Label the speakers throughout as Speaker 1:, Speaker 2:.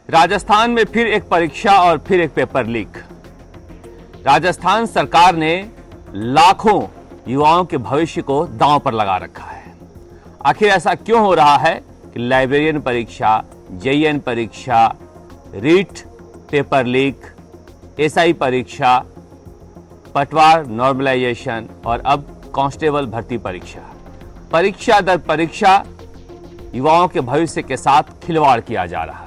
Speaker 1: राजस्थान में फिर एक परीक्षा और फिर एक पेपर लीक। राजस्थान सरकार ने लाखों युवाओं के भविष्य को दांव पर लगा रखा है। आखिर ऐसा क्यों हो रहा है कि लाइब्रेरियन परीक्षा, जेईएन परीक्षा, रीट पेपर लीक, एसआई परीक्षा, पटवार नॉर्मलाइजेशन और अब कांस्टेबल भर्ती परीक्षा दर परीक्षा युवाओं के भविष्य के साथ खिलवाड़ किया जा रहा है।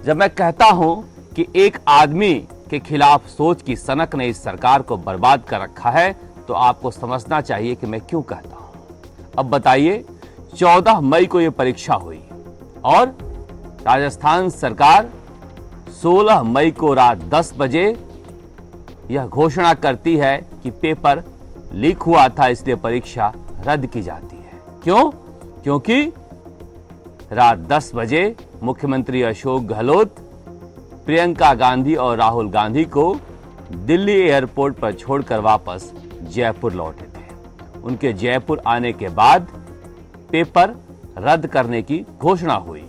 Speaker 1: जब मैं कहता हूं कि एक आदमी के खिलाफ सोच की सनक ने इस सरकार को बर्बाद कर रखा है, तो आपको समझना चाहिए कि मैं क्यों कहता हूं। अब बताइए, 14 मई को यह परीक्षा हुई और राजस्थान सरकार 16 मई को रात 10 बजे यह घोषणा करती है कि पेपर लीक हुआ था, इसलिए परीक्षा रद्द की जाती है। क्यों? क्योंकि रात 10 बजे मुख्यमंत्री अशोक गहलोत प्रियंका गांधी और राहुल गांधी को दिल्ली एयरपोर्ट पर छोड़कर वापस जयपुर लौटे थे। उनके जयपुर आने के बाद पेपर रद्द करने की घोषणा हुई।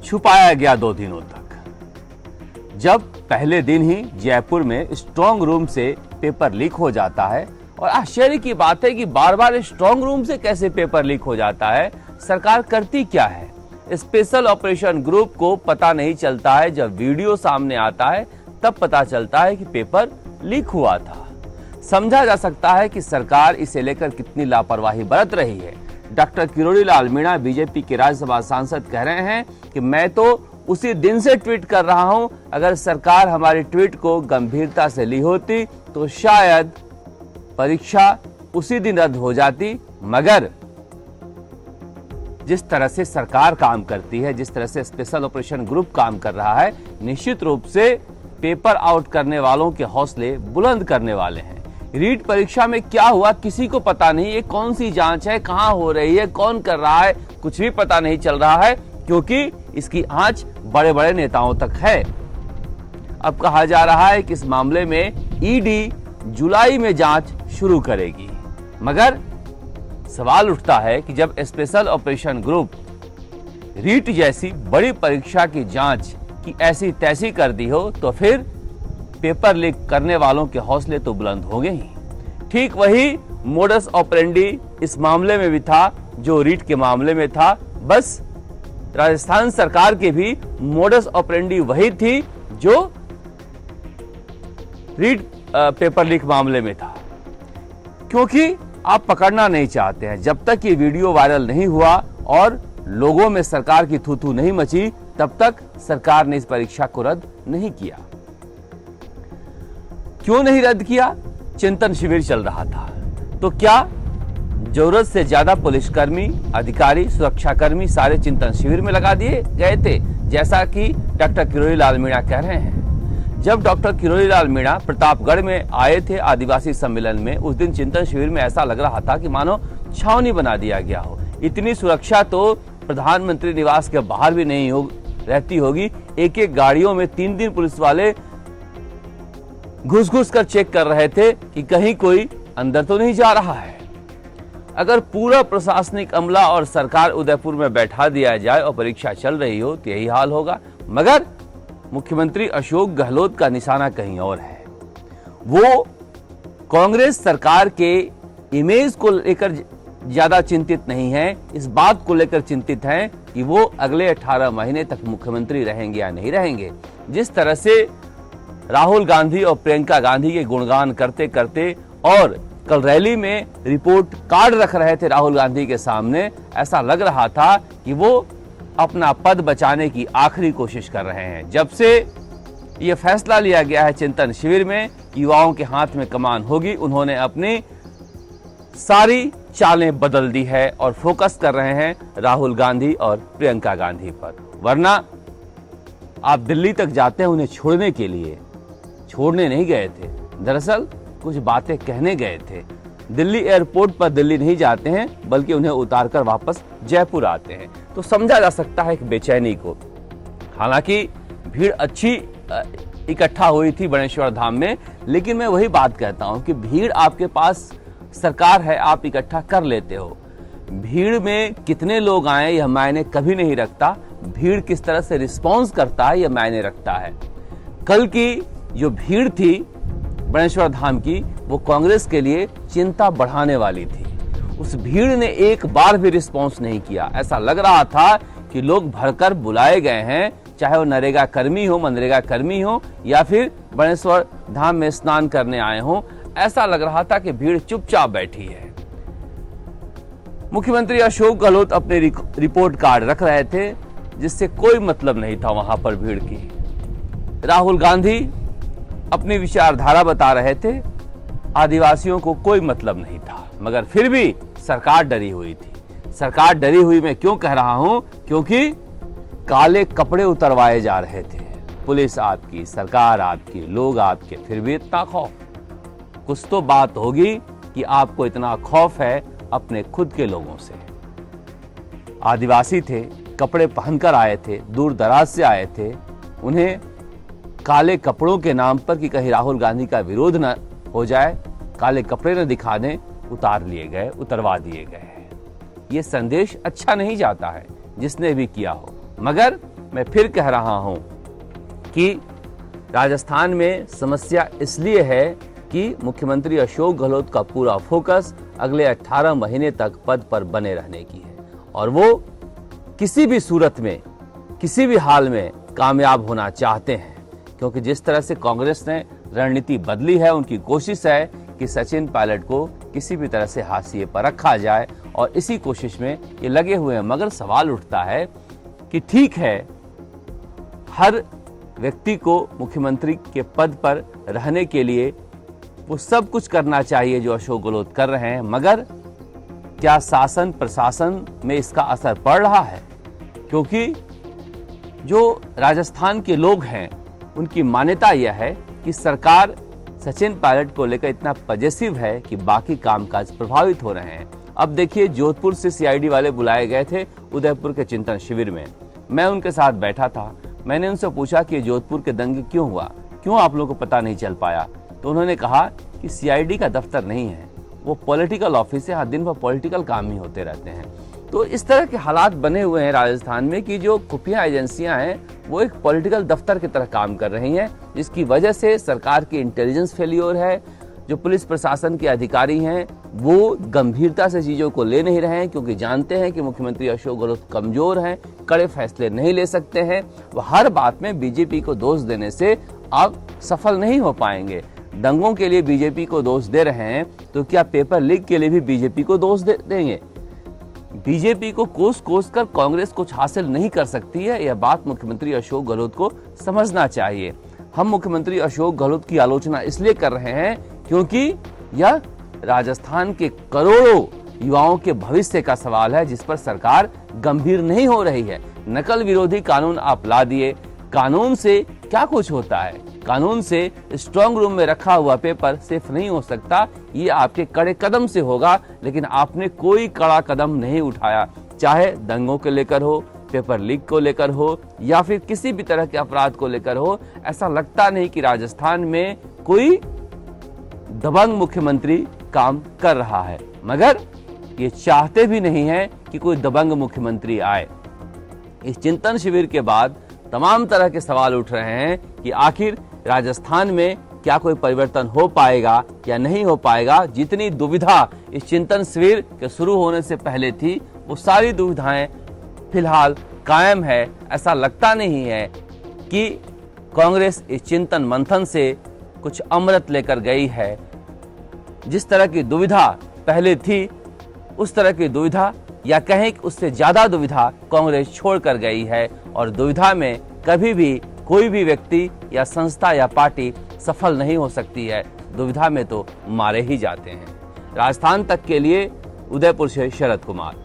Speaker 1: छुपाया गया 2 दिनों तक। जब पहले दिन ही जयपुर में स्ट्रांग रूम से पेपर लीक हो जाता है, और आश्चर्य की बात है कि बार बार स्ट्रांग रूम से कैसे पेपर लीक हो जाता है, सरकार करती क्या है? स्पेशल ऑपरेशन ग्रुप को पता नहीं चलता है। जब वीडियो सामने आता है तब पता चलता है कि पेपर लीक हुआ था। समझा जा सकता है कि सरकार इसे लेकर कितनी लापरवाही बरत रही है। डॉक्टर किरोड़ी लाल मीणा, बीजेपी के राज्यसभा सांसद, कह रहे हैं कि मैं तो उसी दिन से ट्वीट कर रहा हूं। अगर सरकार हमारे ट्वीट को गंभीरता से ली होती तो शायद परीक्षा उसी दिन रद्द हो जाती। मगर जिस तरह से सरकार काम करती है, जिस तरह से स्पेशल ऑपरेशन ग्रुप काम कर रहा है, निश्चित रूप से पेपर आउट करने वालों के हौसले बुलंद करने वाले हैं। रीट परीक्षा में क्या हुआ किसी को पता नहीं। ये कौन सी जांच है, कहां हो रही है, कौन कर रहा है, कुछ भी पता नहीं चल रहा है, क्योंकि इसकी आंच बड़े बड़े नेताओं तक है। अब कहा जा रहा है कि इस मामले में ईडी जुलाई में जांच शुरू करेगी। मगर सवाल उठता है कि जब स्पेशल ऑपरेशन ग्रुप रीट जैसी बड़ी परीक्षा की जांच की ऐसी तैसी कर दी हो, तो फिर पेपर लीक करने वालों के हौसले तो बुलंद होंगे ही। ठीक वही मोडस ऑपरेंडी इस मामले में भी था जो रीट के मामले में था। बस राजस्थान सरकार के भी मोडस ऑपरेंडी वही थी जो रीट पेपर लीक मामले में था। क्योंकि आप पकड़ना नहीं चाहते हैं। जब तक ये वीडियो वायरल नहीं हुआ और लोगों में सरकार की थू थू नहीं मची, तब तक सरकार ने इस परीक्षा को रद्द नहीं किया। क्यों नहीं रद्द किया? चिंतन शिविर चल रहा था। तो क्या जरूरत से ज्यादा पुलिसकर्मी, अधिकारी, सुरक्षाकर्मी सारे चिंतन शिविर में लगा दिए गए थे, जैसा कि डॉक्टर किरोड़ी लाल मीणा कह रहे हैं? जब डॉक्टर किरोड़ी लाल मीणा प्रतापगढ़ में आए थे आदिवासी सम्मेलन में, उस दिन चिंतन शिविर में ऐसा लग रहा था कि मानो छावनी बना दिया गया हो। इतनी सुरक्षा तो प्रधानमंत्री निवास के बाहर भी नहीं रहती होगी। एक एक गाड़ियों में 3 पुलिस वाले घुस घुस कर चेक कर रहे थे कि कहीं कोई अंदर तो नहीं जा रहा है। अगर पूरा प्रशासनिक अमला और सरकार उदयपुर में बैठा दिया जाए और परीक्षा चल रही हो तो यही हाल होगा। मगर मुख्यमंत्री अशोक गहलोत का निशाना कहीं और है। वो कांग्रेस सरकार के इमेज को लेकर ज्यादा चिंतित नहीं है, इस बात को लेकर चिंतित हैं कि वो अगले 18 महीने तक मुख्यमंत्री रहेंगे या नहीं रहेंगे। जिस तरह से राहुल गांधी और प्रियंका गांधी के गुणगान करते करते और कल रैली में रिपोर्ट कार्ड रख रहे थे राहुल गांधी के सामने, ऐसा लग रहा था कि वो अपना पद बचाने की आखिरी कोशिश कर रहे हैं। जब से यह फैसला लिया गया है चिंतन शिविर में युवाओं के हाथ में कमान होगी, उन्होंने अपनी सारी चालें बदल दी है और फोकस कर रहे हैं राहुल गांधी और प्रियंका गांधी पर। वरना आप दिल्ली तक जाते हैं उन्हें छोड़ने के लिए, छोड़ने नहीं गए थे, दरअसल कुछ बातें कहने गए थे। दिल्ली एयरपोर्ट पर दिल्ली नहीं जाते हैं, बल्कि उन्हें उतारकर वापस जयपुर आते हैं। तो समझा जा सकता है कि बेचैनी को। हालांकि भीड़ अच्छी इकट्ठा हुई थी बनेश्वर धाम में, लेकिन मैं वही बात कहता हूं कि भीड़ आपके पास सरकार है, आप इकट्ठा कर लेते हो। भीड़ में कितने लोग आए यह मायने कभी नहीं रखता, भीड़ किस तरह से रिस्पॉन्स करता है यह मायने रखता है। कल की जो भीड़ थी बनेश्वर धाम की, वो कांग्रेस के लिए चिंता बढ़ाने वाली थी। उस भीड़ ने एक बार भी रिस्पॉन्स नहीं किया। ऐसा लग रहा था कि लोग भरकर बुलाए गए हैं, चाहे वो नरेगा कर्मी हो, मनरेगा कर्मी हो, या फिर बनेश्वर धाम में स्नान करने आए हों। ऐसा लग रहा था कि भीड़ चुपचाप बैठी है। मुख्यमंत्री अशोक गहलोत अपने रिपोर्ट कार्ड रख रहे थे, जिससे कोई मतलब नहीं था वहां पर भीड़ की। राहुल गांधी अपनी विचारधारा बता रहे थे, आदिवासियों को कोई मतलब नहीं था, मगर फिर भी सरकार डरी हुई थी। सरकार डरी हुई मैं क्यों कह रहा हूं? क्योंकि काले कपड़े उतरवाए जा रहे थे। पुलिस आपकी, सरकार आपकी, लोग आपके, फिर भी इतना खौफ। कुछ तो बात होगी कि आपको इतना खौफ है अपने खुद के लोगों से। आदिवासी थे, कपड़े पहनकर आए थे, दूर दराज से आए थे। उन्हें काले कपड़ों के नाम पर कि कहीं राहुल गांधी का विरोध न हो जाए, काले कपड़े न दिखा दें, उतार लिए गए, उतरवा दिए गए। ये संदेश अच्छा नहीं जाता है जिसने भी किया हो। मगर मैं फिर कह रहा हूं कि राजस्थान में समस्या इसलिए है कि मुख्यमंत्री अशोक गहलोत का पूरा फोकस अगले 18 महीने तक पद पर बने रहने की है, और वो किसी भी सूरत में, किसी भी हाल में कामयाब होना चाहते हैं। क्योंकि जिस तरह से कांग्रेस ने रणनीति बदली है, उनकी कोशिश है कि सचिन पायलट को किसी भी तरह से हाशिए पर रखा जाए, और इसी कोशिश में ये लगे हुए हैं। मगर सवाल उठता है कि ठीक है, हर व्यक्ति को मुख्यमंत्री के पद पर रहने के लिए वो सब कुछ करना चाहिए जो अशोक गहलोत कर रहे हैं, मगर क्या शासन प्रशासन में इसका असर पड़ रहा है? क्योंकि जो राजस्थान के लोग हैं उनकी मान्यता यह है कि सरकार सचिन पायलट को लेकर इतना पॉजिटिव है कि बाकी कामकाज प्रभावित हो रहे हैं। अब देखिए, जोधपुर से सीआईडी वाले बुलाए गए थे उदयपुर के चिंतन शिविर में। मैं उनके साथ बैठा था। मैंने उनसे पूछा कि जोधपुर के दंगे क्यों हुआ, क्यों आप लोगों को पता नहीं चल पाया? तो उन्होंने कहा कि सीआईडी का दफ्तर नहीं है, वो पॉलिटिकल ऑफिस है, हर दिन भर पॉलिटिकल काम ही होते रहते हैं। तो इस तरह के हालात बने हुए हैं राजस्थान में कि जो खुफिया एजेंसियां हैं वो एक पॉलिटिकल दफ्तर की तरह काम कर रही हैं, जिसकी वजह से सरकार की इंटेलिजेंस फेलियर है। जो पुलिस प्रशासन के अधिकारी हैं वो गंभीरता से चीजों को ले नहीं रहे हैं, क्योंकि जानते हैं कि मुख्यमंत्री अशोक गहलोत कमजोर हैं, कड़े फैसले नहीं ले सकते हैं। वो हर बात में बीजेपी को दोष देने से आप सफल नहीं हो पाएंगे। दंगों के लिए बीजेपी को दोष दे रहे हैं, तो क्या पेपर लीक के लिए भी बीजेपी को दोष देंगे? बीजेपी को कोस कोस कर कांग्रेस कुछ हासिल नहीं कर सकती है, यह बात मुख्यमंत्री अशोक गहलोत को समझना चाहिए। हम मुख्यमंत्री अशोक गहलोत की आलोचना इसलिए कर रहे हैं क्योंकि यह राजस्थान के करोड़ों युवाओं के भविष्य का सवाल है, जिस पर सरकार गंभीर नहीं हो रही है। नकल विरोधी कानून आप ला दिए, कानून से क्या कुछ होता है? कानून से स्ट्रांग रूम में रखा हुआ पेपर सेफ नहीं हो सकता, ये आपके कड़े कदम से होगा, लेकिन आपने कोई कड़ा कदम नहीं उठाया, चाहे दंगों को लेकर हो, पेपर लीक को लेकर हो, या फिर किसी भी तरह के अपराध को लेकर हो। ऐसा लगता नहीं कि राजस्थान में कोई दबंग मुख्यमंत्री काम कर रहा है, मगर ये चाहते भी नहीं है कि कोई दबंग मुख्यमंत्री आए। इस चिंतन शिविर के बाद तमाम तरह के सवाल उठ रहे हैं कि आखिर राजस्थान में क्या कोई परिवर्तन हो पाएगा या नहीं हो पाएगा। जितनी दुविधा इस चिंतन शिविर के शुरू होने से पहले थी, वो सारी दुविधाएं फिलहाल कायम है। ऐसा लगता नहीं है कि कांग्रेस इस चिंतन मंथन से कुछ अमृत लेकर गई है। जिस तरह की दुविधा पहले थी, उस तरह की दुविधा या कहें कि उससे ज्यादा दुविधा कांग्रेस छोड़कर गई है, और दुविधा में कभी भी कोई भी व्यक्ति या संस्था या पार्टी सफल नहीं हो सकती है। दुविधा में तो मारे ही जाते हैं। राजस्थान तक के लिए उदयपुर से शरद कुमार।